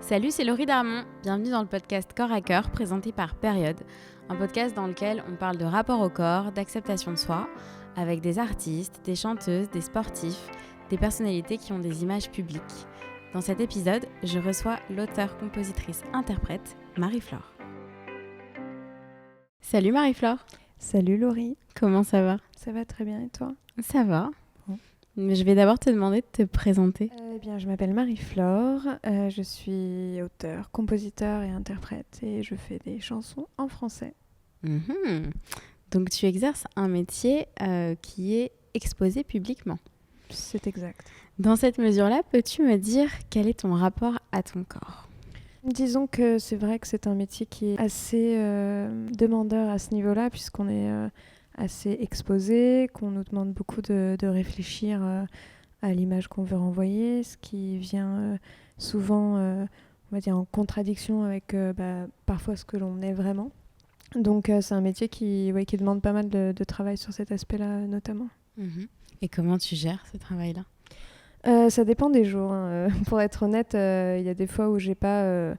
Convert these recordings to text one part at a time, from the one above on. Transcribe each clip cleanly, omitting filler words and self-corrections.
Salut, c'est Laurie Darmon. Bienvenue dans le podcast Corps à Cœur présenté par Période, un podcast dans lequel on parle de rapport au corps, d'acceptation de soi, avec des artistes, des chanteuses, des sportifs, des personnalités qui ont des images publiques. Dans cet épisode, je reçois l'auteure, compositrice, interprète Marie-Flore. Salut Marie-Flore. Salut Laurie. Comment ça va ? Ça va très bien et toi ? Ça va. Bon. Mais je vais d'abord te demander de te présenter. Je m'appelle Marie-Flore, je suis auteure, compositeur et interprète et je fais des chansons en français. Donc tu exerces un métier qui est exposé publiquement. C'est exact. Dans cette mesure-là, peux-tu me dire quel est ton rapport à ton corps ? Disons que c'est vrai que c'est un métier qui est assez demandeur à ce niveau-là puisqu'on est assez exposé, qu'on nous demande beaucoup de réfléchir à l'image qu'on veut renvoyer, ce qui vient souvent, on va dire, en contradiction avec parfois ce que l'on est vraiment. Donc c'est un métier qui demande pas mal de travail sur cet aspect-là notamment. Et comment tu gères ce travail-là ? Ça dépend des jours. Pour être honnête, il y a des fois où j'ai pas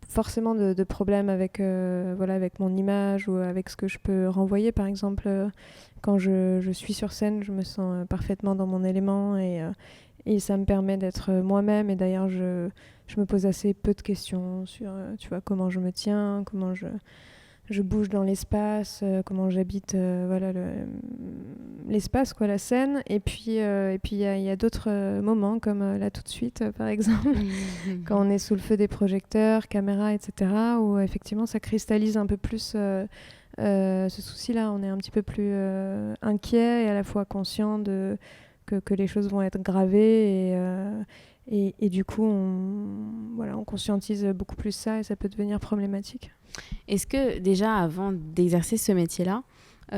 forcément de problème avec mon image ou avec ce que je peux renvoyer. Par exemple, quand je suis sur scène, je me sens parfaitement dans mon élément et ça me permet d'être moi-même. Et d'ailleurs, je me pose assez peu de questions sur comment je me tiens, comment je bouge dans l'espace, comment j'habite l'espace, la scène. Et puis il y a d'autres moments, comme là tout de suite, par exemple, quand on est sous le feu des projecteurs, caméras, etc., où effectivement ça cristallise un peu plus ce souci-là. On est un petit peu plus inquiet et à la fois conscient que les choses vont être gravées et du coup on conscientise beaucoup plus ça et ça peut devenir problématique. Est-ce que déjà avant d'exercer ce métier-là, tu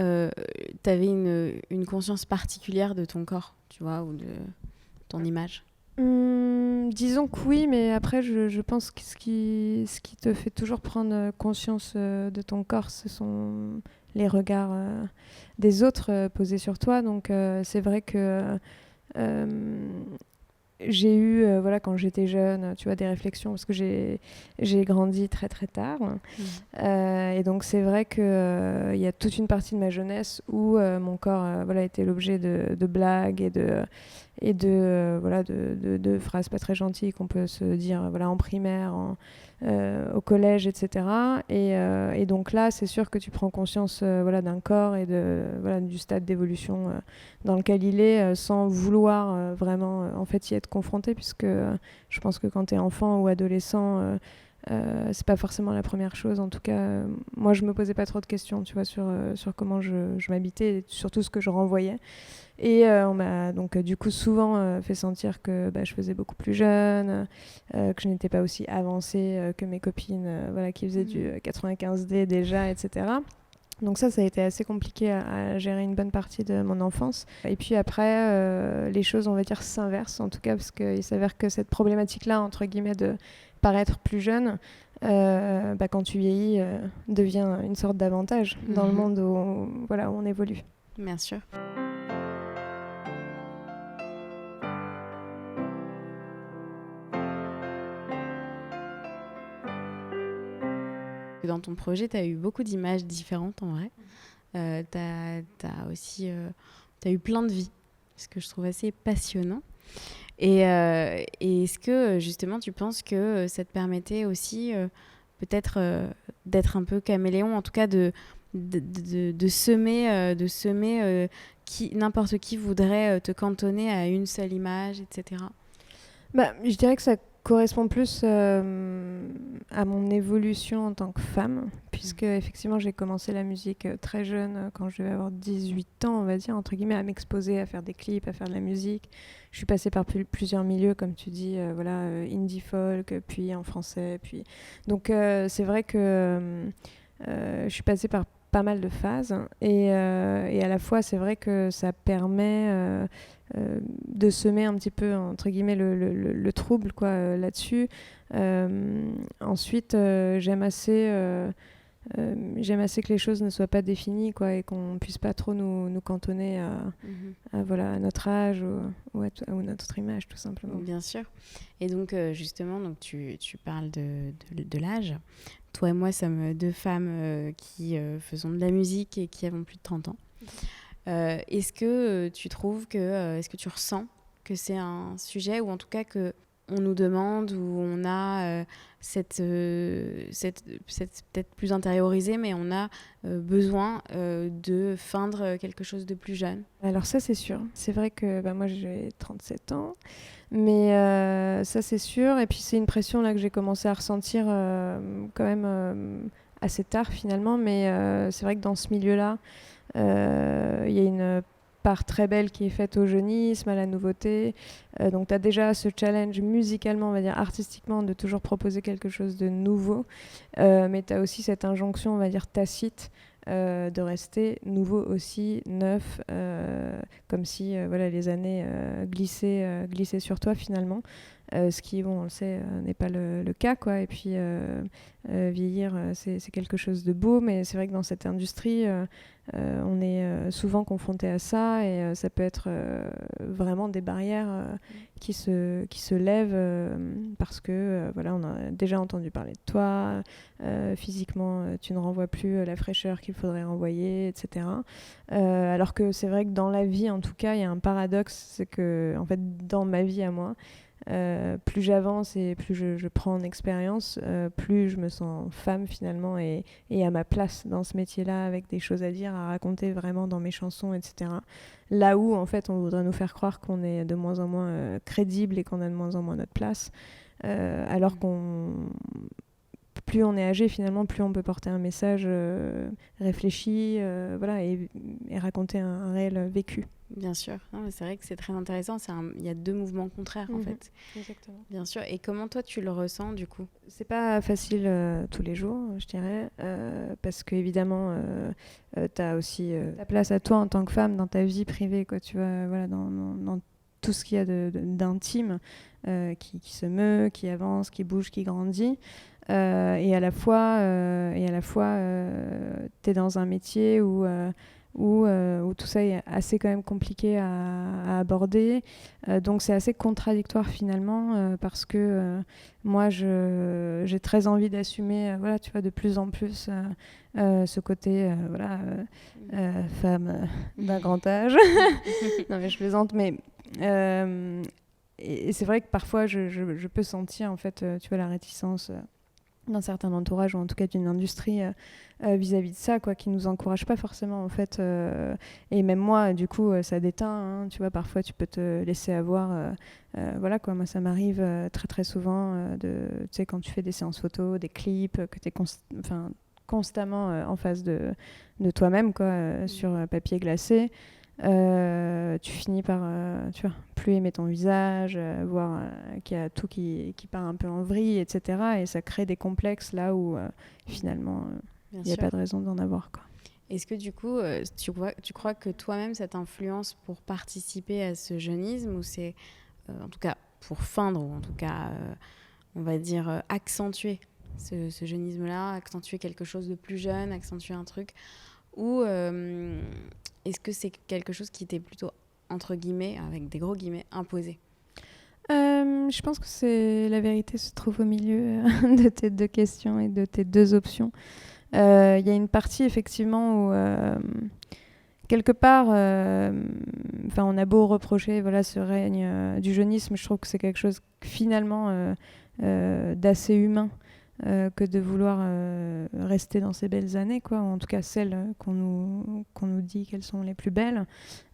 avais une conscience particulière de ton corps, tu vois, ou de ton image ? Disons que oui, mais après je pense que ce qui te fait toujours prendre conscience de ton corps, ce sont les regards des autres posés sur toi. Donc c'est vrai que j'ai eu, quand j'étais jeune, des réflexions, parce que j'ai grandi très très tard. Et donc c'est vrai qu'il y a toute une partie de ma jeunesse où mon corps était l'objet de blagues et de phrases pas très gentilles qu'on peut se dire en primaire, au collège, etc. Et donc là, c'est sûr que tu prends conscience d'un corps et du stade d'évolution dans lequel il est, sans vouloir vraiment en fait y être confronté, puisque je pense que quand tu es enfant ou adolescent, c'est pas forcément la première chose. En tout cas, moi, je me posais pas trop de questions, sur comment je m'habitais et surtout ce que je renvoyais. Et on m'a donc du coup souvent fait sentir que je faisais beaucoup plus jeune, que je n'étais pas aussi avancée que mes copines qui faisaient du 95D déjà, etc. Donc ça a été assez compliqué à gérer une bonne partie de mon enfance. Et puis après, les choses, on va dire, s'inversent, en tout cas, parce qu'il s'avère que cette problématique-là, entre guillemets, de paraître plus jeune, quand tu vieillis, devient une sorte d'avantage dans le monde où on évolue. Bien sûr. Dans ton projet, tu as eu beaucoup d'images différentes en vrai. Tu as aussi eu plein de vies, ce que je trouve assez passionnant. Et est-ce que justement tu penses que ça te permettait aussi peut-être d'être un peu caméléon, en tout cas de semer n'importe qui voudrait te cantonner à une seule image, etc. Je dirais que ça correspond plus à mon évolution en tant que femme, puisque effectivement j'ai commencé la musique très jeune, quand je devais avoir 18 ans, on va dire, entre guillemets, à m'exposer, à faire des clips, à faire de la musique. Je suis passée par plusieurs milieux, comme tu dis, indie folk, puis en français. Donc c'est vrai que je suis passée par pas mal de phases et à la fois c'est vrai que ça permet de semer un petit peu entre guillemets le trouble là-dessus. Ensuite j'aime assez j'aime assez que les choses ne soient pas définies, quoi, et qu'on puisse pas trop nous cantonner à notre âge ou à notre image, tout simplement. Bien sûr. Et donc, justement, donc tu parles de l'âge. Toi et moi sommes deux femmes qui faisons de la musique et qui avons plus de 30 ans. Est-ce que tu trouves est-ce que tu ressens que c'est un sujet, ou en tout cas que on nous demande, ou on a cette peut-être plus intériorisé, mais on a besoin de feindre quelque chose de plus jeune? Alors ça, c'est sûr. C'est vrai que moi, j'ai 37 ans, mais ça, c'est sûr. Et puis, c'est une pression là que j'ai commencé à ressentir quand même assez tard, finalement. Mais c'est vrai que dans ce milieu-là, il y a une part très belle qui est faite au jeunisme, à la nouveauté. Donc, tu as déjà ce challenge musicalement, on va dire artistiquement, de toujours proposer quelque chose de nouveau. Mais tu as aussi cette injonction, on va dire tacite, de rester nouveau aussi, neuf, comme si les années glissaient sur toi finalement. Ce qui, on le sait, n'est pas le cas, quoi. Et puis, vieillir, c'est quelque chose de beau, mais c'est vrai que dans cette industrie, on est souvent confronté à ça, et ça peut être vraiment des barrières qui se lèvent parce que, on a déjà entendu parler de toi, physiquement, tu ne renvoies plus la fraîcheur qu'il faudrait renvoyer, etc. Alors que c'est vrai que dans la vie, en tout cas, il y a un paradoxe, c'est que, en fait, dans ma vie à moi, plus j'avance et plus je prends en expérience, plus je me sens femme finalement, et à ma place dans ce métier-là, avec des choses à dire, à raconter vraiment dans mes chansons, etc. Là où en fait on voudrait nous faire croire qu'on est de moins en moins crédible et qu'on a de moins en moins notre place, alors plus on est âgé finalement, plus on peut porter un message réfléchi, et raconter un réel vécu. Bien sûr. Non, mais c'est vrai que c'est très intéressant. Il y a deux mouvements contraires, en fait. Exactement. Bien sûr. Et comment toi, tu le ressens, du coup? C'est pas facile tous les jours, je dirais, parce qu'évidemment, tu as aussi ta place à toi en tant que femme dans ta vie privée, quoi, tu vois, dans tout ce qu'il y a d'intime, qui se meut, qui avance, qui bouge, qui grandit. Et à la fois, tu es dans un métier où tout ça est assez quand même compliqué à aborder. Donc c'est assez contradictoire finalement, parce que moi j'ai très envie d'assumer tu vois, de plus en plus ce côté femme d'un grand âge. Non mais je plaisante, mais et c'est vrai que parfois je peux sentir en fait tu vois, la réticence d'un certain entourage, ou en tout cas d'une industrie vis-à-vis de ça, quoi, qui nous encourage pas forcément en fait, et même moi du coup ça déteint, hein, tu vois, parfois tu peux te laisser avoir, voilà quoi. Moi ça m'arrive très très souvent tu sais, quand tu fais des séances photos, des clips, que tu es constamment en face de toi-même, quoi, sur papier glacé. Tu finis par tu vois, plus aimer ton visage, voir qu'il y a tout qui part un peu en vrille, etc. Et ça crée des complexes là où finalement il n'y a pas de raison d'en avoir, quoi. Est-ce que du coup tu crois que toi-même ça t'influence pour participer à ce jeunisme, ou c'est en tout cas pour feindre, ou en tout cas on va dire accentuer ce jeunisme-là, accentuer quelque chose de plus jeune, accentuer un truc, ou est-ce que c'est quelque chose qui t'est plutôt, entre guillemets, avec des gros guillemets, imposé? Je pense que la vérité se trouve au milieu de tes deux questions et de tes deux options. Il y a une partie effectivement où quelque part, on a beau reprocher ce règne du jeunisme, je trouve que c'est quelque chose finalement d'assez humain, que de vouloir rester dans ces belles années, quoi, ou en tout cas celles qu'on nous dit qu'elles sont les plus belles,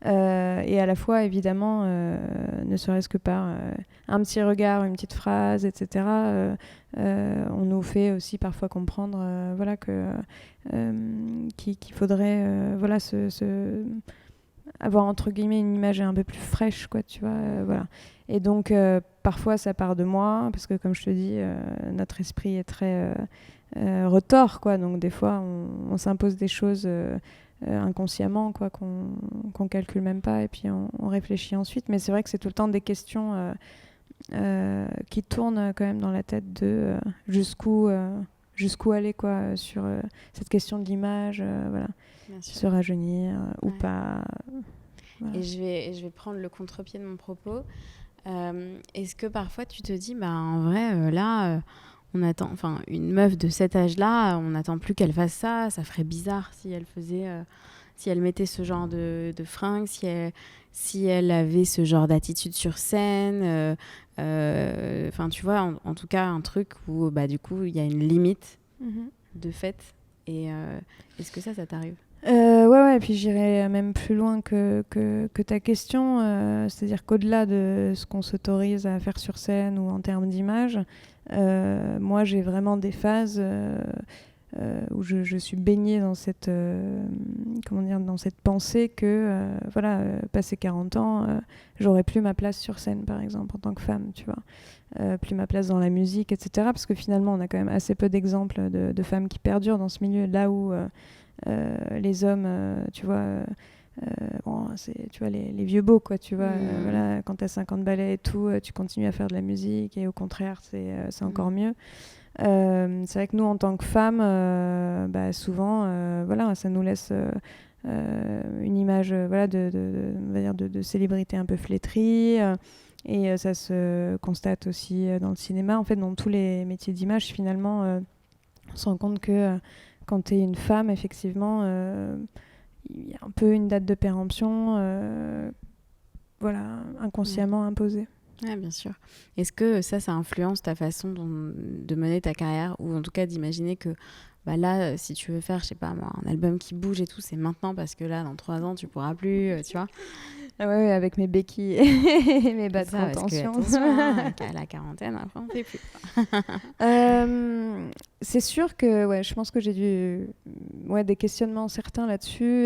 et à la fois évidemment ne serait-ce que par un petit regard, une petite phrase, etc. On nous fait aussi parfois comprendre qu'il faudrait avoir entre guillemets une image un peu plus fraîche, quoi, tu vois, voilà. Et donc parfois ça part de moi, parce que comme je te dis, notre esprit est très retors, quoi, donc des fois on s'impose des choses inconsciemment, quoi, qu'on calcule même pas, et puis on réfléchit ensuite. Mais c'est vrai que c'est tout le temps des questions qui tournent quand même dans la tête de jusqu'où jusqu'où aller quoi, sur cette question de l'image, voilà. Se rajeunir ou pas. Voilà. Et je vais prendre le contre-pied de mon propos. Est-ce que parfois tu te dis, en vrai, là, on attend, enfin, une meuf de cet âge-là, on n'attend plus qu'elle fasse ça. Ça ferait bizarre si elle faisait, si elle mettait ce genre de fringues, si elle avait ce genre d'attitude sur scène. Enfin, tu vois, en tout cas, un truc où, du coup, il y a une limite de fait. Et est-ce que ça t'arrive ? Ouais, et puis j'irais même plus loin que ta question, c'est-à-dire qu'au-delà de ce qu'on s'autorise à faire sur scène ou en termes d'image, moi j'ai vraiment des phases où je suis baignée dans cette, dans cette pensée que, passé 40 ans, j'aurais plus ma place sur scène, par exemple, en tant que femme, tu vois. Plus ma place dans la musique, etc. Parce que finalement, on a quand même assez peu d'exemples de femmes qui perdurent dans ce milieu, là où les hommes, tu vois, c'est, tu vois les vieux beaux, quoi, tu vois. Voilà, quand t'as 50 ballets et tout, tu continues à faire de la musique et au contraire, c'est encore mieux. C'est vrai que nous, en tant que femmes, souvent, ça nous laisse une image on va dire de célébrité un peu flétrie. Et ça se constate aussi dans le cinéma. En fait, dans tous les métiers d'image, finalement, on se rend compte que quand tu es une femme, effectivement, il y a un peu une date de péremption inconsciemment imposée. Ouais, bien sûr. Est-ce que ça influence ta façon de mener ta carrière, ou en tout cas d'imaginer que là, si tu veux faire, je sais pas moi, un album qui bouge et tout, c'est maintenant, parce que là, dans 3 ans, tu pourras plus, tu vois. Ouais, avec mes béquilles et mes bas de contention. Parce que, attention, à la quarantaine, après, on fait plus. C'est sûr que, je pense que j'ai des questionnements certains là-dessus,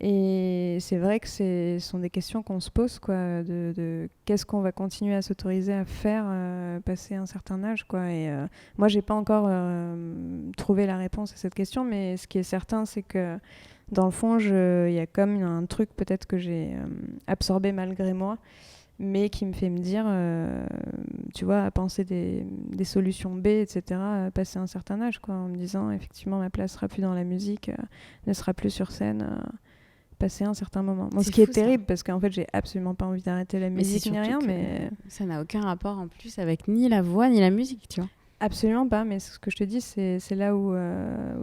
et c'est vrai que ce sont des questions qu'on se pose, quoi, de qu'est-ce qu'on va continuer à s'autoriser à faire passer un certain âge, quoi. Et moi, j'ai pas encore trouvé la réponse à cette question, mais ce qui est certain, c'est que dans le fond, il y a comme un truc peut-être que j'ai absorbé malgré moi, mais qui me fait me dire, tu vois, à penser des solutions B, etc., à passer un certain âge, quoi, en me disant, effectivement, ma place sera plus dans la musique, ne sera plus sur scène, passer un certain moment. Bon, ce qui est terrible, parce qu'en fait, j'ai absolument pas envie d'arrêter la musique ni rien, mais... Ça n'a aucun rapport, en plus, avec ni la voix, ni la musique, tu vois. Absolument pas, mais ce que je te dis, c'est là où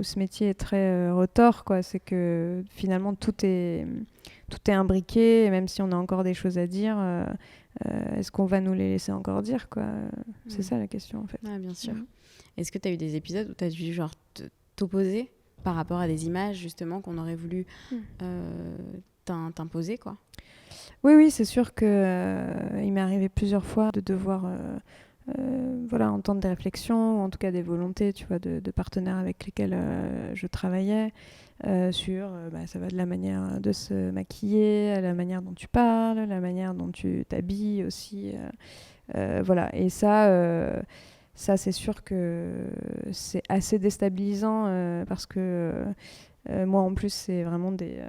ce métier est très retors, quoi. C'est que finalement tout est imbriqué, et même si on a encore des choses à dire, est-ce qu'on va nous les laisser encore dire, quoi. C'est ça la question, en fait. Ouais, bien sûr. Est-ce que tu as eu des épisodes où tu as dû t'opposer par rapport à des images justement qu'on aurait voulu t'imposer, quoi? Oui, c'est sûr que il m'est arrivé plusieurs fois de devoir entendre des réflexions, ou en tout cas des volontés, tu vois, de partenaires avec lesquels je travaillais sur, ça va de la manière de se maquiller, à la manière dont tu parles, la manière dont tu t'habilles aussi, et ça c'est sûr que c'est assez déstabilisant parce que moi en plus c'est vraiment des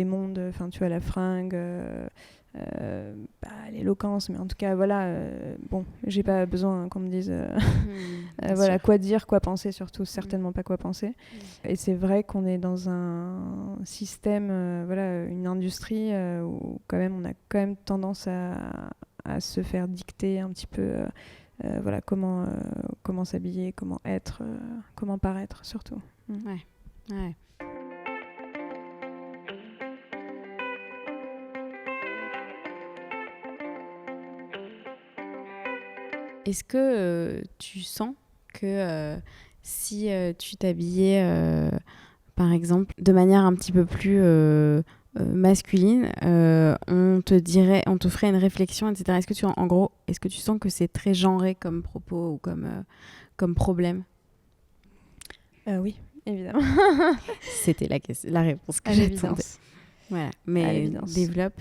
mondes, enfin tu vois, la fringue, l'éloquence, mais en tout cas j'ai pas besoin qu'on me dise quoi dire, quoi penser, surtout certainement pas quoi penser. Et c'est vrai qu'on est dans un système, une industrie où quand même on a quand même tendance à se faire dicter un petit peu comment s'habiller, comment être, comment paraître surtout. Ouais. Est-ce que tu sens que si tu t'habillais, par exemple, de manière un petit peu plus masculine, on te ferait une réflexion, etc. Est-ce que tu sens que c'est très genré comme propos ou comme problème? Oui, évidemment. C'était la réponse que j'attendais. Voilà, mais développe.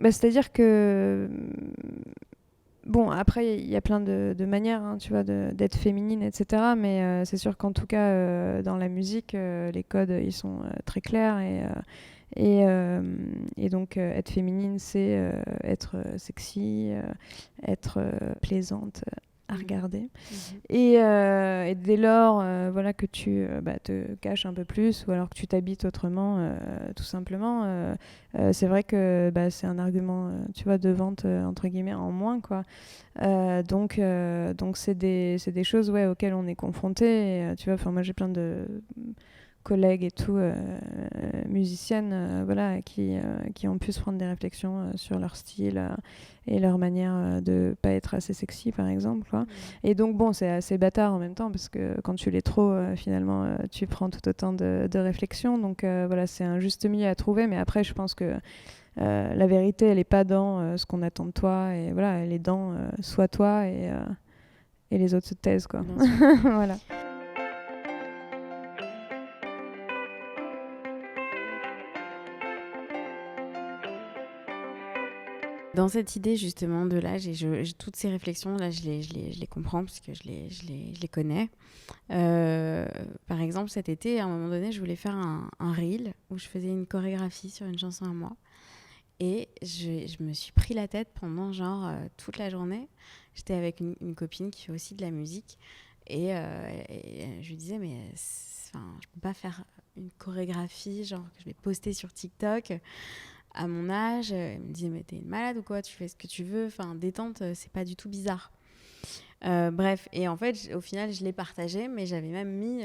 C'est-à-dire que... Bon, après, il y a plein de manières, hein, tu vois, d'être féminine, etc. Mais c'est sûr qu'en tout cas, dans la musique, les codes, ils sont très clairs. Et donc, être féminine, c'est être sexy, être plaisante, à regarder. Et dès lors voilà, que tu te caches un peu plus ou alors que tu t'habites autrement, tout simplement, c'est vrai que c'est un argument tu vois, de vente entre guillemets en moins, quoi. Donc c'est des choses auxquelles on est confronté. Tu vois, moi j'ai plein de collègues et tout, musiciennes, voilà, qui ont pu se prendre des réflexions sur leur style et leur manière de pas être assez sexy, par exemple, quoi. Et donc bon, c'est assez bâtard en même temps parce que quand tu l'es trop, finalement, tu prends tout autant de réflexions. Donc voilà, c'est un juste milieu à trouver. Mais après, je pense que la vérité, elle est pas dans ce qu'on attend de toi, et voilà, elle est dans sois toi et les autres se taisent, quoi. Voilà. Dans cette idée justement de l'âge, et toutes ces réflexions là, je les comprends parce que je les connais. Par exemple, cet été, à un moment donné, je voulais faire un reel où je faisais une chorégraphie sur une chanson à moi. Et je me suis pris la tête pendant toute la journée. J'étais avec une copine qui fait aussi de la musique. Et je lui disais, mais je peux pas faire une chorégraphie que je vais poster sur TikTok à mon âge. Elle me disait, mais t'es une malade ou quoi? Tu fais ce que tu veux. Détente, c'est pas du tout bizarre. Bref, et en fait, au final, je l'ai partagé, mais j'avais même mis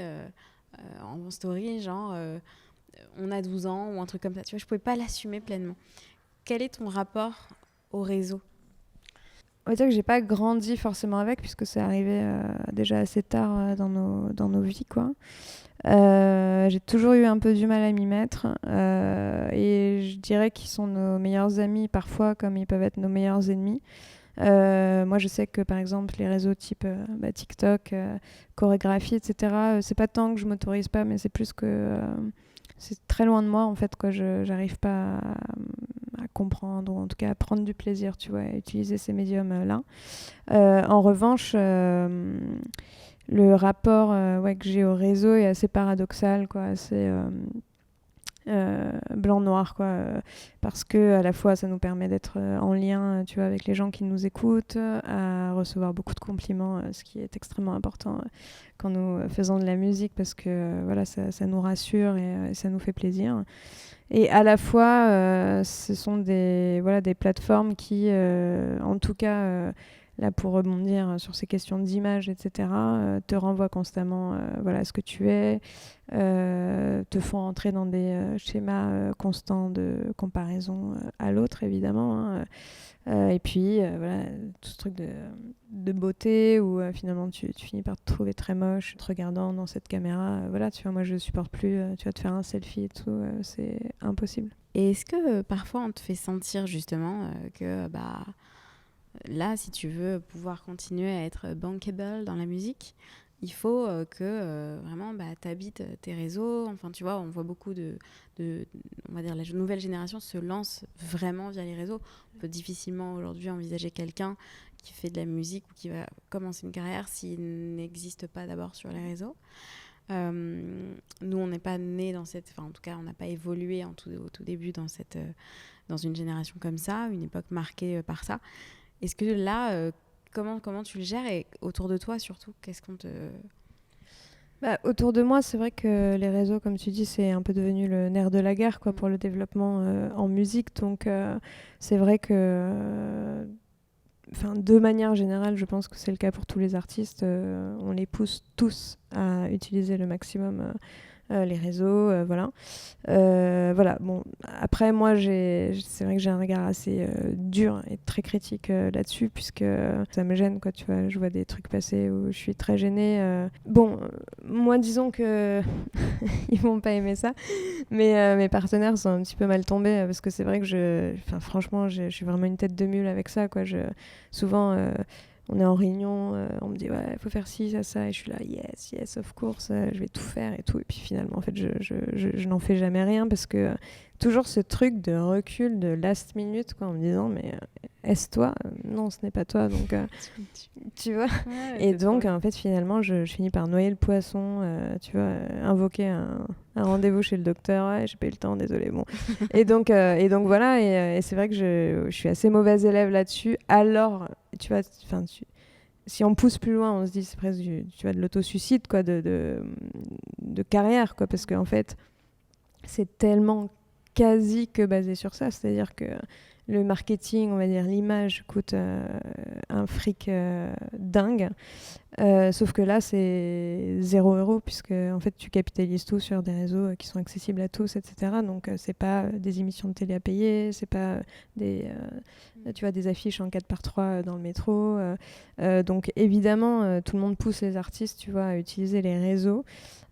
en story, on a 12 ans ou un truc comme ça. Tu vois, je pouvais pas l'assumer pleinement. Quel est ton rapport au réseau? On va dire que j'ai pas grandi forcément avec, puisque c'est arrivé déjà assez tard dans nos vies, quoi. J'ai toujours eu un peu du mal à m'y mettre, et je dirais qu'ils sont nos meilleurs amis parfois, comme ils peuvent être nos meilleurs ennemis. Moi, je sais que par exemple les réseaux type TikTok, chorégraphie, etc., c'est pas tant que je m'autorise pas, mais c'est plus que c'est très loin de moi, en fait, quoi. J'arrive pas à comprendre, ou en tout cas à prendre du plaisir, tu vois, à utiliser ces médiums-là. En revanche, le rapport que j'ai au réseau est assez paradoxal, quoi, assez blanc-noir, quoi, parce que à la fois ça nous permet d'être en lien, tu vois, avec les gens qui nous écoutent, à recevoir beaucoup de compliments, ce qui est extrêmement important quand nous faisons de la musique, parce que voilà, ça nous rassure et ça nous fait plaisir. Et à la fois, ce sont des plateformes qui, en tout cas, là pour rebondir sur ces questions d'image, etc., te renvoient constamment à ce que tu es, te font entrer dans des schémas constants de comparaison à l'autre, évidemment, hein. Et puis, voilà, tout ce truc de beauté où finalement tu finis par te trouver très moche en te regardant dans cette caméra. Voilà, tu vois, moi je supporte plus, tu vas te faire un selfie et tout, c'est impossible. Et est-ce que parfois on te fait sentir justement que là, si tu veux pouvoir continuer à être bankable dans la musique, il faut que vraiment t'habites tes réseaux. Enfin, tu vois, on voit beaucoup on va dire, la nouvelle génération se lance vraiment via les réseaux. On peut difficilement aujourd'hui envisager quelqu'un qui fait de la musique ou qui va commencer une carrière s'il n'existe pas d'abord sur les réseaux. Nous, on n'est pas nés dans en tout cas, on n'a pas évolué au tout début dans une génération comme ça, une époque marquée par ça. Est-ce que là, comment tu le gères, et autour de toi surtout, qu'est-ce qu'on te... Autour de moi, c'est vrai que les réseaux, comme tu dis, c'est un peu devenu le nerf de la guerre, quoi, pour le développement en musique. Donc c'est vrai que, de manière générale, je pense que c'est le cas pour tous les artistes. On les pousse tous à utiliser le maximum les réseaux, voilà. Voilà, bon, après, moi, c'est vrai que j'ai un regard assez dur et très critique là-dessus, puisque ça me gêne, quoi, tu vois. Je vois des trucs passer où je suis très gênée. Bon, moi, disons que ils vont pas aimer ça, mais mes partenaires sont un petit peu mal tombés, parce que c'est vrai que franchement, je suis vraiment une tête de mule avec ça, quoi. Souvent... on est en réunion, on me dit ouais, faut faire ci, ça, et je suis là, yes, of course, je vais tout faire et tout. Et puis finalement, en fait, je n'en fais jamais rien, parce que toujours ce truc de recul, de last minute, quoi, en me disant mais est-ce toi? Non, ce n'est pas toi, donc tu vois. Ouais, et donc en fait, finalement, je finis par noyer le poisson, tu vois, invoquer un rendez-vous chez le docteur. Ouais, j'ai pas eu le temps, désolé. Bon. et donc voilà, et c'est vrai que je suis assez mauvaise élève là-dessus. Alors, tu vois, si on pousse plus loin, on se dit c'est presque tu vois, de l'autosuicide, quoi, de carrière, quoi, parce qu'en fait, c'est tellement quasi que basé sur ça. C'est-à-dire que le marketing, on va dire l'image, coûte un fric dingue. Sauf que là, c'est 0 € puisque en fait, tu capitalises tout sur des réseaux qui sont accessibles à tous, etc. Donc, c'est pas des émissions de télé à payer, c'est pas tu vois, des affiches en 4x3 dans le métro. Donc, évidemment, tout le monde pousse les artistes, tu vois, à utiliser les réseaux.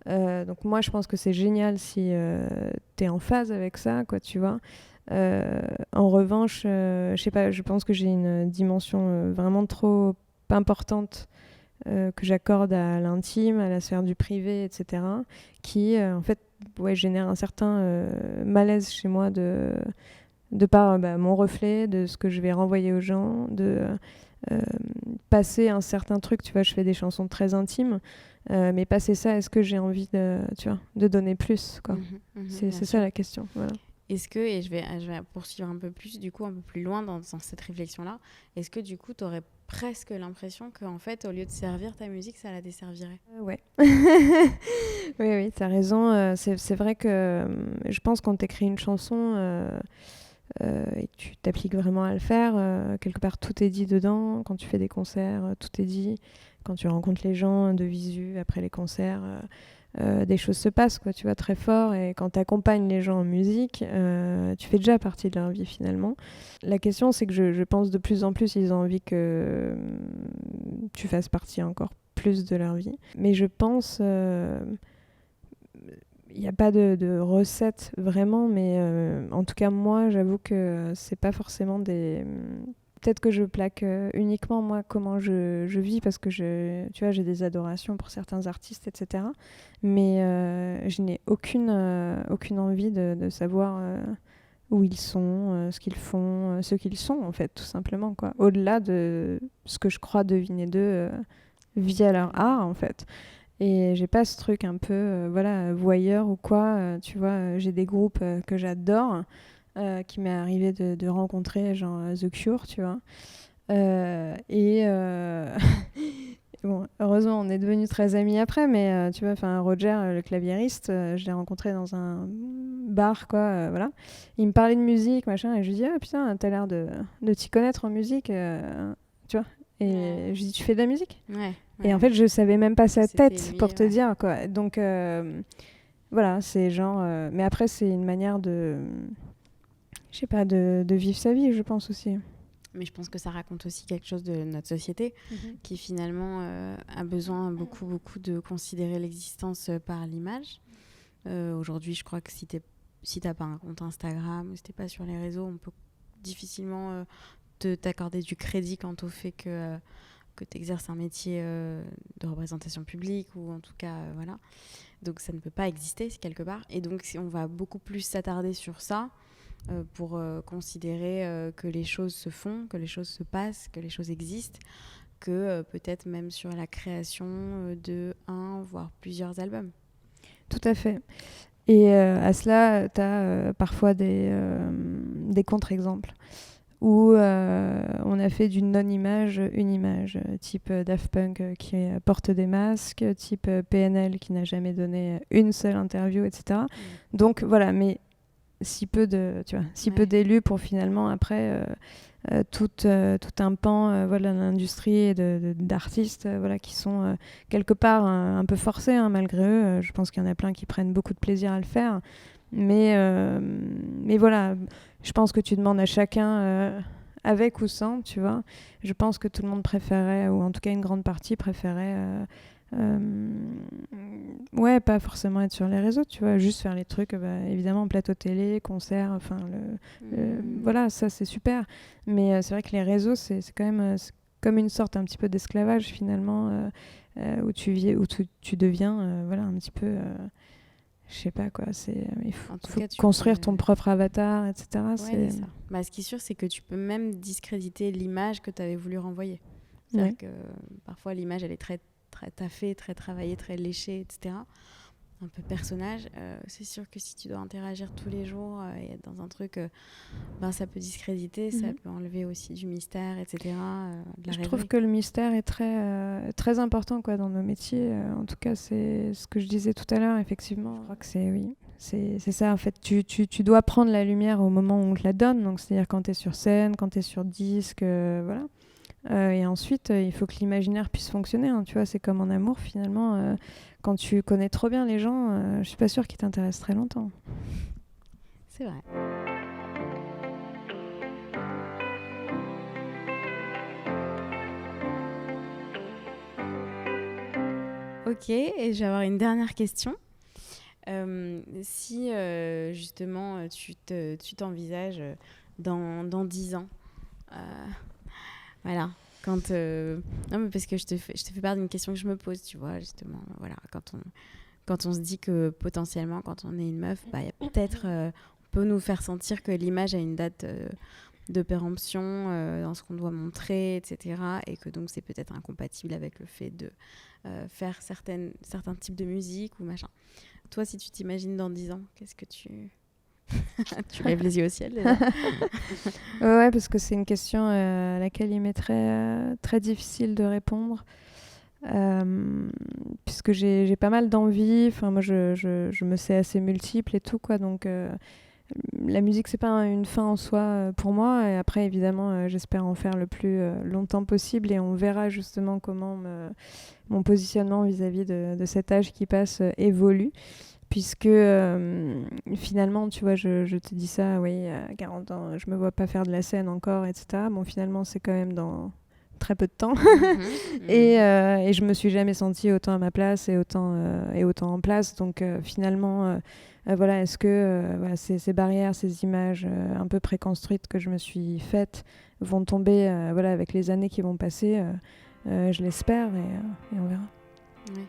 Donc, moi, je pense que c'est génial si tu es en phase avec ça, quoi, tu vois. En revanche, je sais pas, je pense que j'ai une dimension vraiment trop importante que j'accorde à l'intime, à la sphère du privé, etc., qui, en fait, génère un certain malaise chez moi de par mon reflet, de ce que je vais renvoyer aux gens, de passer un certain truc. Tu vois, je fais des chansons très intimes, mais passer ça, est-ce que j'ai envie de donner plus, quoi. C'est ça la question, voilà. Est-ce que, et je vais poursuivre un peu plus, du coup, un peu plus loin dans cette réflexion-là, est-ce que du coup, tu aurais presque l'impression qu'en fait, au lieu de servir ta musique, ça la desservirait? Ouais. Oui, tu as raison. C'est vrai que je pense quand tu écris une chanson et que tu t'appliques vraiment à le faire, quelque part, tout est dit dedans. Quand tu fais des concerts, tout est dit. Quand tu rencontres les gens de visu après les concerts, des choses se passent, quoi, tu vois, très fort. Et quand tu accompagnes les gens en musique, tu fais déjà partie de leur vie finalement. La question, c'est que je pense de plus en plus, ils ont envie que tu fasses partie encore plus de leur vie. Mais je pense, il n'y a pas de recette vraiment, mais en tout cas, moi, j'avoue que c'est pas forcément des... Peut-être que je plaque uniquement, moi, comment je vis, parce que tu vois, j'ai des adorations pour certains artistes, etc. Mais je n'ai aucune envie de savoir où ils sont, ce qu'ils font, ce qu'ils sont, en fait, tout simplement, quoi. Au-delà de ce que je crois deviner d'eux via leur art, en fait. Et j'ai pas ce truc un peu voilà, voyeur ou quoi. Tu vois, j'ai des groupes que j'adore, qui m'est arrivé de rencontrer, genre The Cure, tu vois. Et bon, heureusement, on est devenus très amis après, mais tu vois, Roger, le claviériste, je l'ai rencontré dans un bar, quoi, voilà. Il me parlait de musique, machin, et je lui dis, ah putain, t'as l'air de t'y connaître en musique, tu vois. Et je lui dis, tu fais de la musique? Ouais. Et en fait, je savais même pas sa C'était tête, lui, pour te dire, quoi. Donc, voilà, c'est genre... mais après, c'est une manière je sais pas, de vivre sa vie, je pense aussi. Mais je pense que ça raconte aussi quelque chose de notre société qui finalement a besoin beaucoup de considérer l'existence par l'image. Aujourd'hui, je crois que si t'as pas un compte Instagram ou si t'es pas sur les réseaux, on peut difficilement t'accorder du crédit quant au fait que tu exerces un métier de représentation publique ou en tout cas, voilà. Donc ça ne peut pas exister quelque part. Et donc on va beaucoup plus s'attarder sur ça pour considérer que les choses se font, que les choses se passent, que les choses existent, que peut-être même sur la création de un, voire plusieurs albums. Tout à fait. Et à cela, tu as parfois des contre-exemples où on a fait d'une non-image une image, type Daft Punk qui porte des masques, type PNL qui n'a jamais donné une seule interview, etc. Donc voilà, mais si peu d'élus pour finalement après tout un pan voilà, l'industrie et d'artistes voilà, qui sont quelque part un peu forcés, hein, malgré eux. Je pense qu'il y en a plein qui prennent beaucoup de plaisir à le faire. Mais voilà, je pense que tu demandes à chacun, avec ou sans, tu vois. Je pense que tout le monde préférait, ou en tout cas une grande partie préférait, ouais, pas forcément être sur les réseaux, tu vois, juste faire les trucs, évidemment, plateau télé, concert, enfin, voilà, ça c'est super. Mais c'est vrai que les réseaux, c'est quand même c'est comme une sorte un petit peu d'esclavage finalement, où tu deviens, voilà, un petit peu... je sais pas quoi, il faut construire ton propre avatar, etc. Ouais, c'est ça. Bah, ce qui est sûr, c'est que tu peux même discréditer l'image que tu avais voulu renvoyer. C'est-à-dire que parfois l'image, elle est très, très taffée, très travaillée, très léchée, etc. un peu personnage, c'est sûr que si tu dois interagir tous les jours et être dans un truc, ça peut discréditer, ça peut enlever aussi du mystère, etc. De la Je rêverie. trouve que le mystère est très important quoi, dans nos métiers. En tout cas, c'est ce que je disais tout à l'heure, effectivement. Je crois que c'est ça, en fait. Tu dois prendre la lumière au moment où on te la donne, donc c'est-à-dire quand tu es sur scène, quand tu es sur disque, voilà. Et ensuite, il faut que l'imaginaire puisse fonctionner. Hein, tu vois, c'est comme en amour, finalement. Quand tu connais trop bien les gens, je suis pas sûre qu'ils t'intéressent très longtemps. C'est vrai. Ok, et je vais avoir une dernière question. Si justement tu t'envisages dans 10 ans, voilà, quand non mais parce que je te fais part d'une question que je me pose, tu vois, justement, voilà, quand on se dit que potentiellement quand on est une meuf, y a peut-être on peut nous faire sentir que l'image a une date de péremption dans ce qu'on doit montrer, etc., et que donc c'est peut-être incompatible avec le fait de faire certains types de musique ou machin. Toi, si tu t'imagines dans 10 ans, qu'est-ce que tu lèves les yeux au ciel déjà. Ouais, parce que c'est une question à laquelle il m'est très difficile de répondre. Puisque j'ai pas mal d'envie. Enfin, moi, je me sais assez multiple et tout, quoi. Donc, la musique, c'est pas une fin en soi pour moi. Et après, évidemment, j'espère en faire le plus longtemps possible. Et on verra justement comment mon positionnement vis-à-vis de cet âge qui passe évolue. Puisque finalement, tu vois, je te dis ça, oui, à 40 ans, je me vois pas faire de la scène encore, etc. Bon, finalement, c'est quand même dans très peu de temps. Et je me suis jamais sentie autant à ma place et autant en place. Donc finalement, voilà, est-ce que voilà, ces barrières, ces images un peu préconstruites que je me suis faites vont tomber voilà, avec les années qui vont passer je l'espère et on verra. Ouais.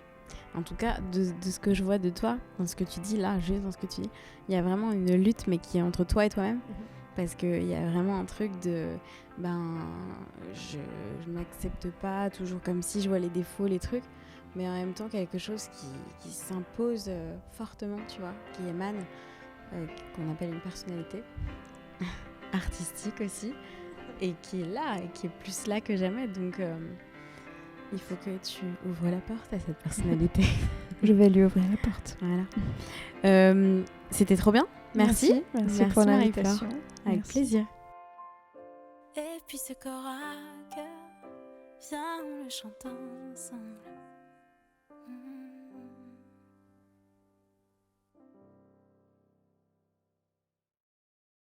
En tout cas, de ce que je vois de toi, dans ce que tu dis là, juste dans ce que tu dis, il y a vraiment une lutte, mais qui est entre toi et toi-même. Parce qu'il y a vraiment un truc de... je m'accepte pas, toujours comme si je vois les défauts, les trucs, mais en même temps quelque chose qui s'impose fortement, tu vois, qui émane, qu'on appelle une personnalité, artistique aussi, et qui est là, et qui est plus là que jamais. Donc... il faut que tu ouvres la porte à cette personnalité. Je vais lui ouvrir la porte. Voilà. C'était trop bien. Merci pour l'invitation. Avec plaisir. Et puis ce corps à cœur, viens, on le chante ensemble.